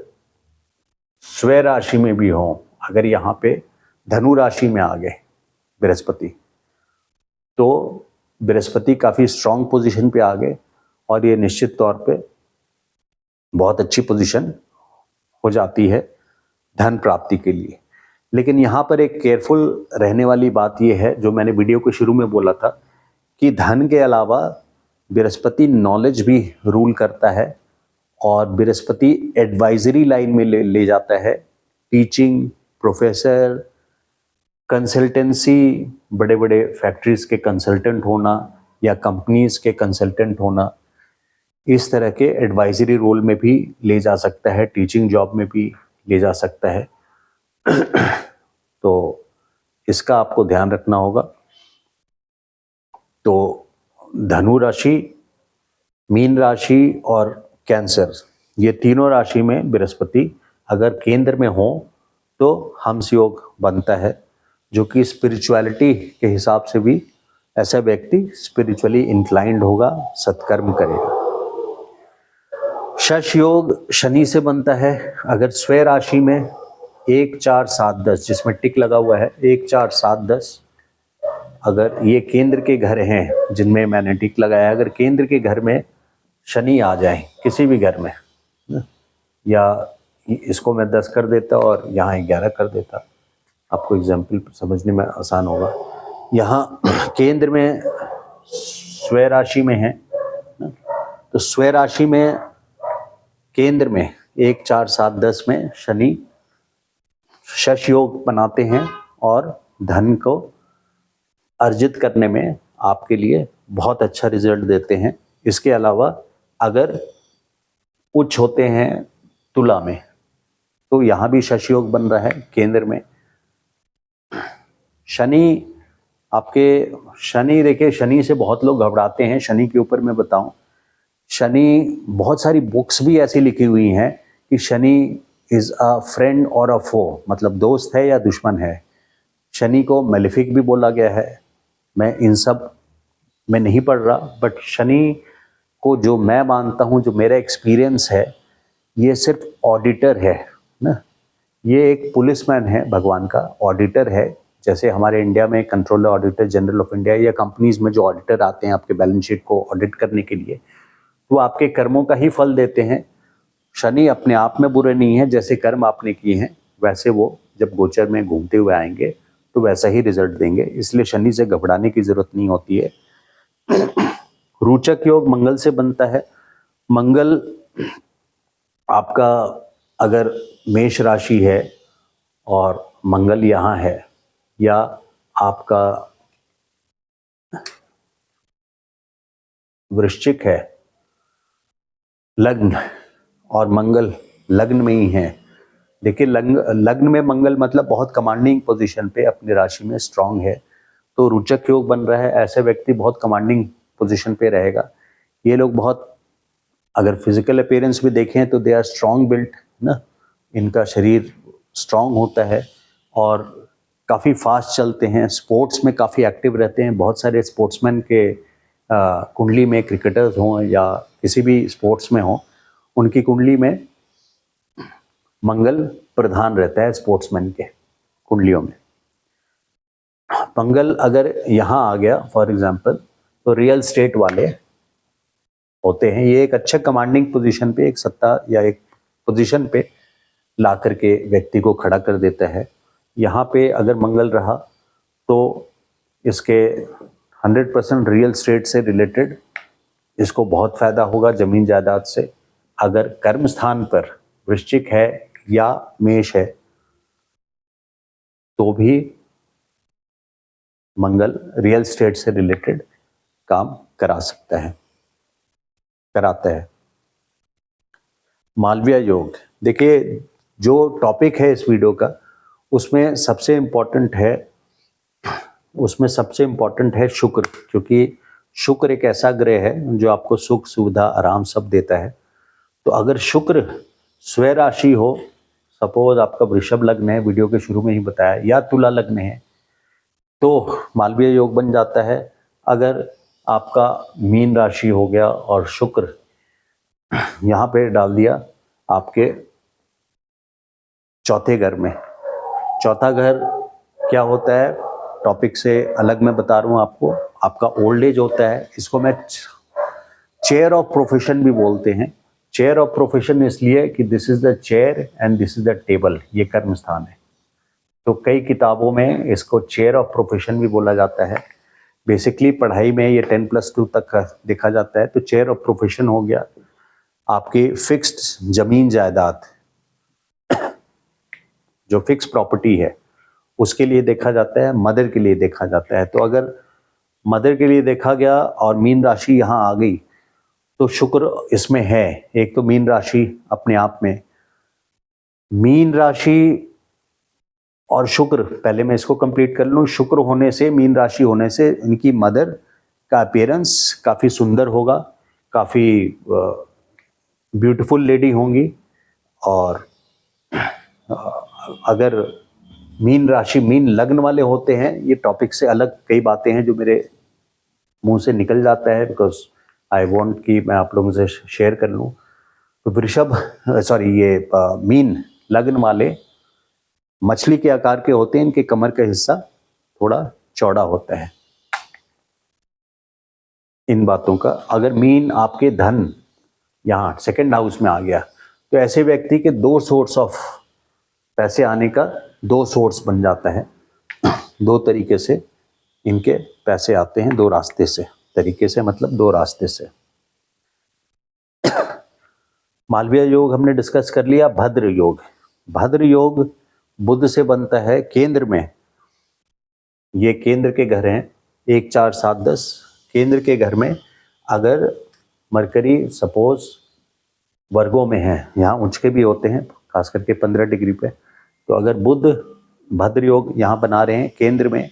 स्वयं राशि में भी हो, अगर यहाँ पे धनु राशि में आ गए बृहस्पति, तो बृहस्पति काफ़ी स्ट्रांग पोजीशन पे आ गए और ये निश्चित तौर पे बहुत अच्छी पोजीशन हो जाती है धन प्राप्ति के लिए। लेकिन यहाँ पर एक केयरफुल रहने वाली बात ये है, जो मैंने वीडियो के शुरू में बोला था, कि धन के अलावा बृहस्पति नॉलेज भी रूल करता है और बृहस्पति एडवाइजरी लाइन में ले जाता है। टीचिंग, प्रोफेसर, कंसल्टेंसी, बड़े बड़े फैक्ट्रीज के कंसल्टेंट होना या कंपनीज के कंसल्टेंट होना, इस तरह के एडवाइजरी रोल में भी ले जा सकता है, टीचिंग जॉब में भी ले जा सकता है। तो इसका आपको ध्यान रखना होगा। तो धनु राशि, मीन राशि और कैंसर, ये तीनों राशि में बृहस्पति अगर केंद्र में हो तो हंस योग बनता है, जो कि स्पिरिचुअलिटी के हिसाब से भी ऐसा व्यक्ति स्पिरिचुअली इंक्लाइंड होगा, सत्कर्म करेगा। शश योग शनि से बनता है। अगर स्वयं राशि में 1 4 7 10, जिसमें टिक लगा हुआ है 1 4 7 10, अगर ये केंद्र के घर हैं जिनमें मैंने टिक लगाया, अगर केंद्र के घर में शनि आ जाए किसी भी घर में, या इसको मैं 10 कर देता और यहाँ 11 कर देता, आपको एग्जाम्पल समझने में आसान होगा। यहाँ केंद्र में स्वयं राशि में है, तो स्वयं राशि में केंद्र में 1 4 7 10 में शनि शश योग बनाते हैं और धन को अर्जित करने में आपके लिए बहुत अच्छा रिजल्ट देते हैं। इसके अलावा अगर उच्च होते हैं तुला में, तो यहाँ भी शश योग बन रहा है केंद्र में। शनि देखिए, शनि से बहुत लोग घबराते हैं। शनि के ऊपर मैं बताऊं, शनि, बहुत सारी बुक्स भी ऐसी लिखी हुई हैं कि शनि इज अ फ्रेंड और अ फो, मतलब दोस्त है या दुश्मन है। शनि को मेलेफिक भी बोला गया है। मैं इन सब में नहीं पढ़ रहा, बट शनि को जो मैं मानता हूँ, जो मेरा एक्सपीरियंस है, ये सिर्फ ऑडिटर है ना। ये एक पुलिसमैन है भगवान का, ऑडिटर है। जैसे हमारे इंडिया में controller auditor general of India, या कंपनीज में जो ऑडिटर आते हैं आपके बैलेंस शीट को ऑडिट करने के लिए, वो आपके कर्मों का ही फल देते हैं। शनि अपने आप में बुरे नहीं है, जैसे कर्म आपने किए हैं वैसे वो जब गोचर में घूमते हुए आएंगे तो वैसा ही रिजल्ट देंगे। इसलिए शनि से घबराने की जरूरत नहीं होती है। रोचक योग मंगल से बनता है। मंगल आपका अगर मेष राशि है और मंगल यहाँ है, या आपका वृश्चिक है लग्न और मंगल लग्न में ही है। देखिए लग्न में मंगल मतलब बहुत कमांडिंग पोजीशन पे अपनी राशि में स्ट्रांग है, तो रोचक योग बन रहा है। ऐसे व्यक्ति बहुत कमांडिंग पोजीशन पे रहेगा। ये लोग बहुत, अगर फिजिकल अपीयरेंस भी देखें तो दे आर स्ट्रांग बिल्ट ना, इनका शरीर स्ट्रांग होता है, और काफ़ी फास्ट चलते हैं, स्पोर्ट्स में काफ़ी एक्टिव रहते हैं। बहुत सारे स्पोर्ट्समैन के कुंडली में, क्रिकेटर्स हों या किसी भी स्पोर्ट्स में हों, उनकी कुंडली में मंगल प्रधान रहता है स्पोर्ट्समैन के कुंडलियों में। मंगल अगर यहाँ आ गया फॉर एग्जांपल, तो रियल स्टेट वाले होते हैं, ये एक अच्छा कमांडिंग पोजीशन पे, एक सत्ता या एक पोजीशन पे ला करके व्यक्ति को खड़ा कर देता है। यहाँ पे अगर मंगल रहा तो इसके 100% रियल स्टेट से रिलेटेड इसको बहुत फायदा होगा, जमीन जायदाद से। अगर कर्म स्थान पर वृश्चिक है या मेष है तो भी मंगल रियल स्टेट से रिलेटेड काम करा सकता है, कराता है। मालवीय योग, देखिए जो टॉपिक है इस वीडियो का, उसमें सबसे इम्पोर्टेंट है शुक्र, क्योंकि शुक्र एक ऐसा ग्रह है जो आपको सुख, सुविधा, आराम सब देता है। तो अगर शुक्र स्वय राशि हो, सपोज आपका वृषभ लग्न है, वीडियो के शुरू में ही बताया, या तुला लग्न है, तो मालवीय योग बन जाता है। अगर आपका मीन राशि हो गया और शुक्र यहाँ पे डाल दिया आपके चौथे घर में। चौथा घर क्या होता है, टॉपिक से अलग मैं बता रहा हूँ आपको। आपका ओल्ड एज होता है, इसको मैं चेयर ऑफ प्रोफेशन भी बोलते हैं। चेयर ऑफ प्रोफेशन इसलिए कि this is the chair and this is the table, ये कर्म स्थान है। तो कई किताबों में इसको चेयर ऑफ प्रोफेशन भी बोला जाता है। बेसिकली पढ़ाई में ये 10+2 तक देखा जाता है। तो चेयर ऑफ प्रोफेशन हो गया आपकी फिक्स्ड जमीन जायदाद, जो फिक्स प्रॉपर्टी है, उसके लिए देखा जाता है, मदर के लिए देखा जाता है। तो अगर मदर के लिए देखा गया और मीन राशि यहाँ आ गई, तो शुक्र इसमें है। एक तो मीन राशि अपने आप में, मीन राशि और शुक्र, पहले मैं इसको कंप्लीट कर लूँ। शुक्र होने से, मीन राशि होने से इनकी मदर का अपीयरेंस काफ़ी सुंदर होगा, काफ़ी ब्यूटीफुल लेडी होंगी। और अगर मीन राशि, मीन लग्न वाले होते हैं, ये टॉपिक से अलग कई बातें हैं जो मेरे मुंह से निकल जाता है, बिकॉज आई वांट कि मैं आप लोगों से शेयर कर लूँ। तो मीन लग्न वाले मछली के आकार के होते हैं, इनके कमर का हिस्सा थोड़ा चौड़ा होता है। इन बातों का, अगर मीन आपके धन यहाँ सेकंड हाउस में आ गया, तो ऐसे व्यक्ति के 2 सोर्स ऑफ पैसे आने का 2 सोर्स बन जाता है। 2 तरीके से इनके पैसे आते हैं, 2 रास्ते से। तरीके से मतलब 2 रास्ते से। मालवीय योग हमने डिस्कस कर लिया। भद्र योग, भद्र योग बुध से बनता है केंद्र में। ये केंद्र के घर हैं 1, 4, 7, 10। केंद्र के घर में अगर मरकरी सपोज वर्गों में है, यहाँ उच्च के भी होते हैं, खास करके 15 डिग्री पे। तो अगर बुध भद्र योग यहाँ बना रहे हैं केंद्र में,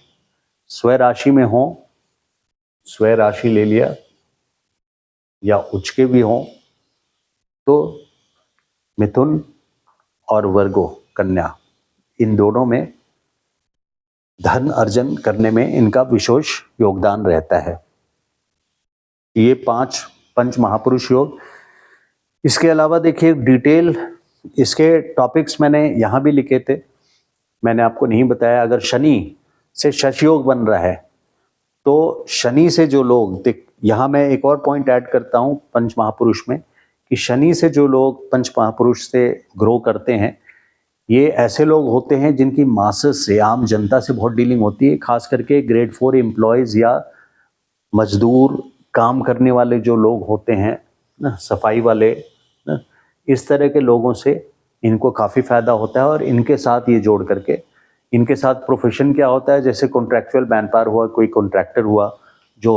स्वय राशि में हो, स्वय राशि ले लिया, या उच्च के भी हों, तो मिथुन और वर्गो कन्या, इन दोनों में धन अर्जन करने में इनका विशेष योगदान रहता है। ये 5 पंच महापुरुष योग। इसके अलावा देखिए डिटेल इसके टॉपिक्स मैंने यहाँ भी लिखे थे, मैंने आपको नहीं बताया। अगर शनि से शश योग बन रहा है, तो शनि से जो लोग, यहाँ मैं एक और पॉइंट ऐड करता हूँ पंच महापुरुष में, कि शनि से जो लोग पंच महापुरुष से ग्रो करते हैं, ये ऐसे लोग होते हैं जिनकी मासेस से, आम जनता से बहुत डीलिंग होती है। खास करके ग्रेड 4 एम्प्लॉयज़ या मजदूर, काम करने वाले जो लोग होते हैं ना, सफाई वाले ना, इस तरह के लोगों से इनको काफ़ी फ़ायदा होता है। और इनके साथ ये जोड़ करके, इनके साथ प्रोफेशन क्या होता है, जैसे कॉन्ट्रैक्चुअल मैन पावर हुआ, कोई कॉन्ट्रैक्टर हुआ जो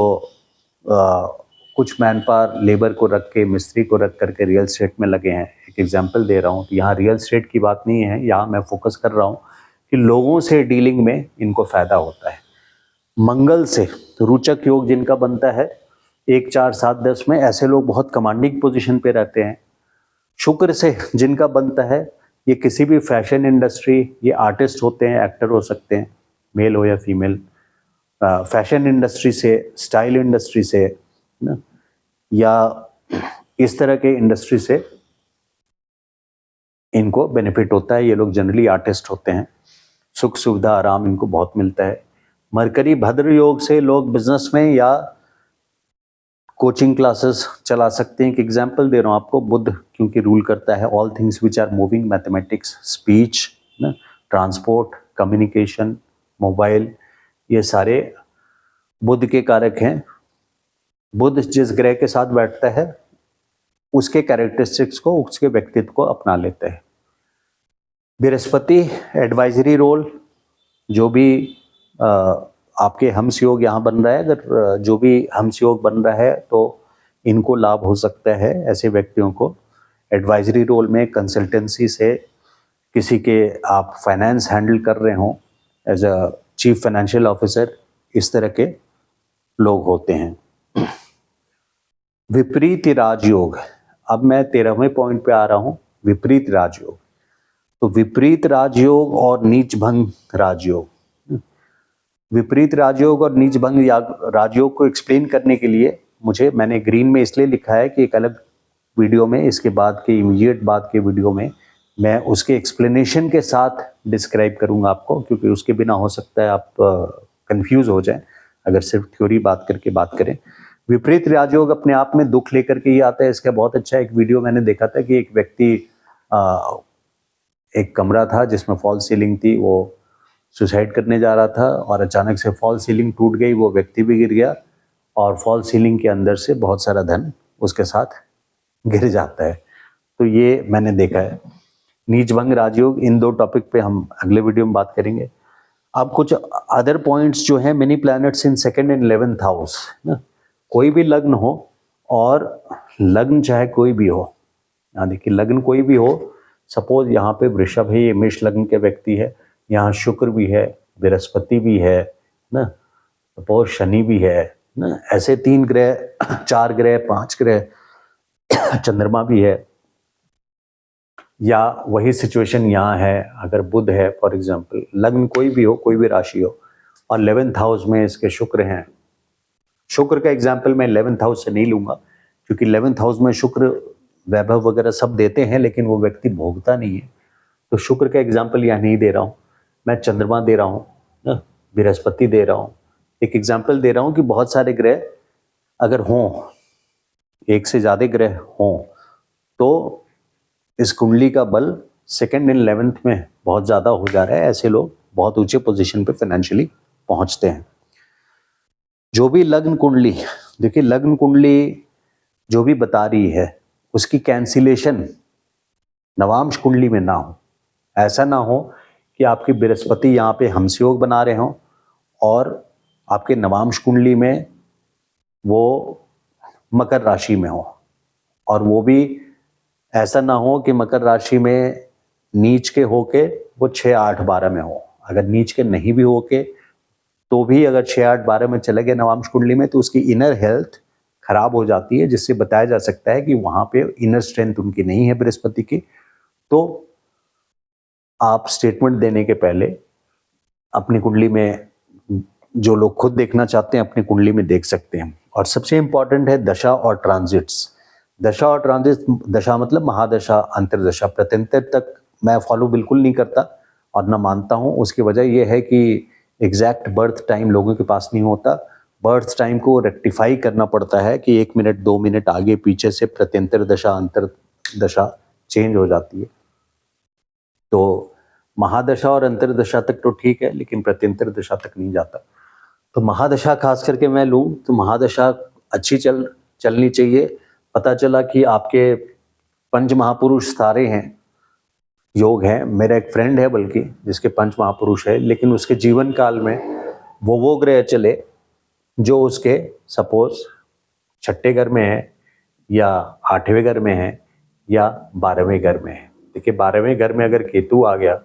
कुछ मैन पावर लेबर को रख के, मिस्त्री को रख करके रियल स्टेट में लगे हैं। एक एग्जांपल दे रहा हूँ, यहाँ रियल स्टेट की बात नहीं है, यहाँ मैं फोकस कर रहा हूँ कि लोगों से डीलिंग में इनको फ़ायदा होता है। मंगल से रोचक योग जिनका बनता है 1, 4, 7, 10 में, ऐसे लोग बहुत कमांडिंग पोजीशन पे रहते हैं। शुक्र से जिनका बनता है, ये किसी भी फैशन इंडस्ट्री, ये आर्टिस्ट होते हैं, एक्टर हो सकते हैं, मेल हो या फीमेल, फैशन इंडस्ट्री से, स्टाइल इंडस्ट्री से ना, या इस तरह के इंडस्ट्री से इनको बेनिफिट होता है। ये लोग जनरली आर्टिस्ट होते हैं, सुख सुविधा आराम इनको बहुत मिलता है। मरकरी भद्र योग से लोग बिजनेस में या कोचिंग क्लासेस चला सकते हैं। एक एग्जांपल दे रहा हूँ आपको, बुध क्योंकि रूल करता है all things which are moving, mathematics, speech ना, ट्रांसपोर्ट, कम्युनिकेशन, मोबाइल, ये सारे बुध के कारक हैं। बुध जिस ग्रह के साथ बैठता है उसके कैरेक्टरिस्टिक्स को, उसके व्यक्तित्व को अपना लेते हैं। बृहस्पति एडवाइजरी रोल, जो भी आपके हंस योग यहाँ बन रहा है, अगर जो भी हंस योग बन रहा है तो इनको लाभ हो सकता है। ऐसे व्यक्तियों को एडवाइजरी रोल में कंसल्टेंसी से किसी के आप फाइनेंस हैंडल कर रहे हो as a chief financial officer, इस तरह के लोग होते हैं। विपरीत राजयोग, अब मैं 13वें पॉइंट पे आ रहा हूँ, विपरीत राजयोग। तो विपरीत राजयोग और नीच भंग राजयोग, विपरीत राजयोग और नीच भंग राजयोग को एक्सप्लेन करने के लिए मैंने ग्रीन में इसलिए लिखा है कि एक अलग वीडियो में, इसके बाद के इमीडिएट बाद के वीडियो में मैं उसके एक्सप्लेनेशन के साथ डिस्क्राइब करूंगा आपको, क्योंकि उसके बिना हो सकता है आप कंफ्यूज हो जाएं अगर सिर्फ थ्योरी बात करके बात करें। विपरीत राजयोग अपने आप में दुख लेकर के ही आता है। इसका बहुत अच्छा एक वीडियो मैंने देखा था कि एक व्यक्ति, एक कमरा था जिसमें फॉल सीलिंग थी, वो सुसाइड करने जा रहा था और अचानक से फॉल सीलिंग टूट गई, वो व्यक्ति भी गिर गया और फॉल सीलिंग के अंदर से बहुत सारा धन उसके साथ गिर जाता है। तो ये मैंने देखा है। नीच भंग राजयोग, इन दो टॉपिक पे हम अगले वीडियो में बात करेंगे। अब कुछ अदर पॉइंट्स जो हैं, many planets in second and 11th house ना, कोई भी लग्न हो, और लग्न चाहे कोई भी हो, यहाँ देखिए लग्न कोई भी हो, सपोज यहाँ पे वृषभ है, ये मेष लग्न के व्यक्ति है, यहाँ शुक्र भी है, बृहस्पति भी है ना, सपोज शनि भी है ना, ऐसे 3 ग्रह, 4 ग्रह, 5 ग्रह, चंद्रमा भी है, या वही सिचुएशन यहाँ है, अगर बुध है फॉर एग्जांपल, लग्न कोई भी हो, कोई भी राशि हो, और 11th हाउस में इसके शुक्र हैं। शुक्र का एग्जाम्पल मैं 11th हाउस से नहीं लूंगा, क्योंकि 11th हाउस में शुक्र वैभव वगैरह सब देते हैं, लेकिन वो व्यक्ति भोगता नहीं है। तो शुक्र का एग्जाम्पल यहाँ नहीं दे रहा हूँ, मैं चंद्रमा दे रहा हूँ ना, बृहस्पति दे रहा हूँ। एक एग्जाम्पल दे रहा हूँ कि बहुत सारे ग्रह अगर हों, एक से ज़्यादा ग्रह हों, तो इस कुंडली का बल सेकेंड एंड 11th में बहुत ज़्यादा हो जा रहा है। ऐसे लोग बहुत ऊंचे पोजीशन पे फाइनेंशियली पहुंचते हैं। जो भी लग्न कुंडली, देखिए लग्न कुंडली जो भी बता रही है, उसकी कैंसिलेशन नवांश कुंडली में ना हो। ऐसा ना हो कि आपकी बृहस्पति यहाँ पे हंस योग बना रहे हों और आपके नवांश कुंडली में वो मकर राशि में हो, और वो भी ऐसा ना हो कि मकर राशि में नीच के होके वो 6, 8, 12 में हो। अगर नीच के नहीं भी होके तो भी अगर 6, 8, 12 में चले गए नवांश कुंडली में, तो उसकी इनर हेल्थ खराब हो जाती है, जिससे बताया जा सकता है कि वहां पे इनर स्ट्रेंथ उनकी नहीं है बृहस्पति की। तो आप स्टेटमेंट देने के पहले अपनी कुंडली में, जो लोग खुद देखना चाहते हैं अपनी कुंडली में देख सकते हैं। और सबसे इंपॉर्टेंट है दशा और ट्रांजिट्स। दशा और ट्रांजिट, दशा मतलब महादशा, अंतरदशा, प्रत्यंतर तक मैं फॉलो बिल्कुल नहीं करता और ना मानता हूँ। उसकी वजह यह है कि एग्जैक्ट बर्थ टाइम लोगों के पास नहीं होता। बर्थ टाइम को रेक्टिफाई करना पड़ता है कि 1 मिनट 2 मिनट आगे पीछे से प्रत्यंतर दशा अंतर दशा चेंज हो जाती है। तो महादशा और अंतरदशा तक तो ठीक है, लेकिन प्रत्यंतर दशा तक नहीं जाता। तो महादशा खास करके मैं लूँ तो महादशा अच्छी चलनी चाहिए। पता चला कि आपके पंच महापुरुष सारे हैं, योग है। मेरा एक फ्रेंड है बल्कि जिसके पंच महापुरुष है, लेकिन उसके जीवन काल में वो ग्रह चले जो उसके सपोज 6ठे घर में है, या 8वें घर में है, या 12वें घर में है। देखिए 12वें घर में अगर केतु आ गया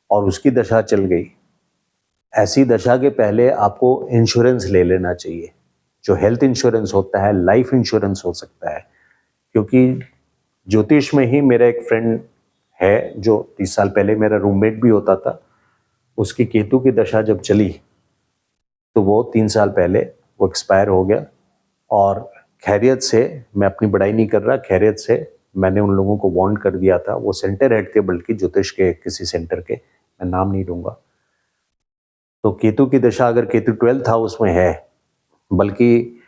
और उसकी दशा चल गई, ऐसी दशा के पहले आपको इंश्योरेंस ले लेना चाहिए। जो हेल्थ इंश्योरेंस होता है, लाइफ इंश्योरेंस हो सकता है, क्योंकि ज्योतिष में ही मेरा एक फ्रेंड है जो 30 साल पहले मेरा रूममेट भी होता था, उसकी केतु की दशा जब चली तो वो 3 साल पहले वो एक्सपायर हो गया। और खैरियत से, मैं अपनी बड़ाई नहीं कर रहा, खैरियत से मैंने उन लोगों को वार्न कर दिया था, वो सेंटर हेड थे बल्कि ज्योतिष के किसी सेंटर के, मैं नाम नहीं लूँगा। तो केतु की दशा, अगर केतु 12th हाउस में है, बल्कि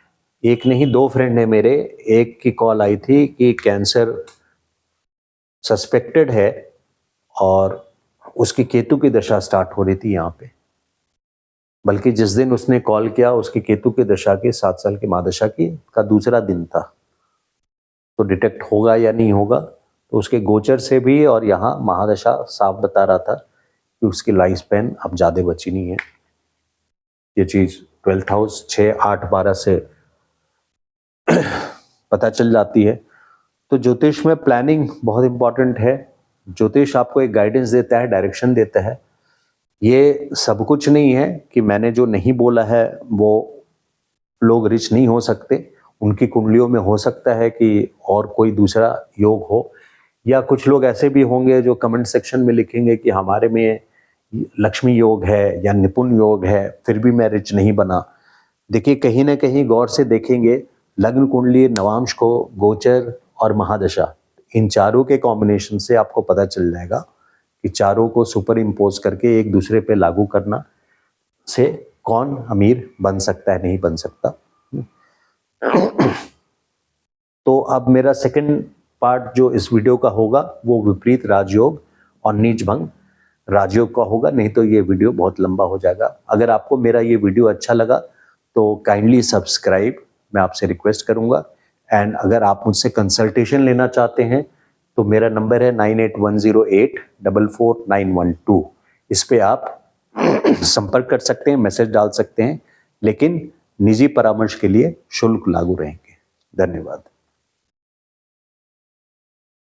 एक नहीं 2 फ्रेंड है मेरे, एक की कॉल आई थी कि कैंसर सस्पेक्टेड है और उसकी केतु की दशा स्टार्ट हो रही थी यहाँ पे। बल्कि जिस दिन उसने कॉल किया उसकी केतु की दशा की 7 साल की महादशा की का दूसरा दिन था। तो डिटेक्ट होगा या नहीं होगा, तो उसके गोचर से भी और यहाँ महादशा साफ बता रहा था कि उसकी लाइफ स्पैन अब ज़्यादा बची नहीं है। ये चीज़ 12th हाउस 6, 8, 12 से पता चल जाती है। तो ज्योतिष में प्लानिंग बहुत इंपॉर्टेंट है। ज्योतिष आपको एक गाइडेंस देता है, डायरेक्शन देता है। ये सब कुछ नहीं है कि मैंने जो नहीं बोला है वो लोग रिच नहीं हो सकते, उनकी कुंडलियों में हो सकता है कि और कोई दूसरा योग हो, या कुछ लोग ऐसे भी होंगे जो कमेंट सेक्शन में लिखेंगे कि हमारे में लक्ष्मी योग है या निपुण योग है, फिर भी मैं रिच नहीं बना। देखिए, कहीं ना कहीं गौर से देखेंगे, लग्न कुंडली, नवांश को, गोचर और महादशा, इन चारों के कॉम्बिनेशन से आपको पता चल जाएगा कि चारों को सुपर इम्पोज करके एक दूसरे पे लागू करना से कौन अमीर बन सकता है, नहीं बन सकता। तो अब मेरा सेकंड पार्ट जो इस वीडियो का होगा वो विपरीत राजयोग और नीच भंग राजयोग का होगा, नहीं तो ये वीडियो बहुत लंबा हो जाएगा। अगर आपको मेरा ये वीडियो अच्छा लगा तो काइंडली सब्सक्राइब, मैं आपसे रिक्वेस्ट करूंगा। एंड अगर आप मुझसे कंसल्टेशन लेना चाहते हैं तो मेरा नंबर है 9810844912। इस पे आप संपर्क कर सकते हैं, मैसेज डाल सकते हैं, लेकिन निजी परामर्श के लिए शुल्क लागू रहेंगे। धन्यवाद।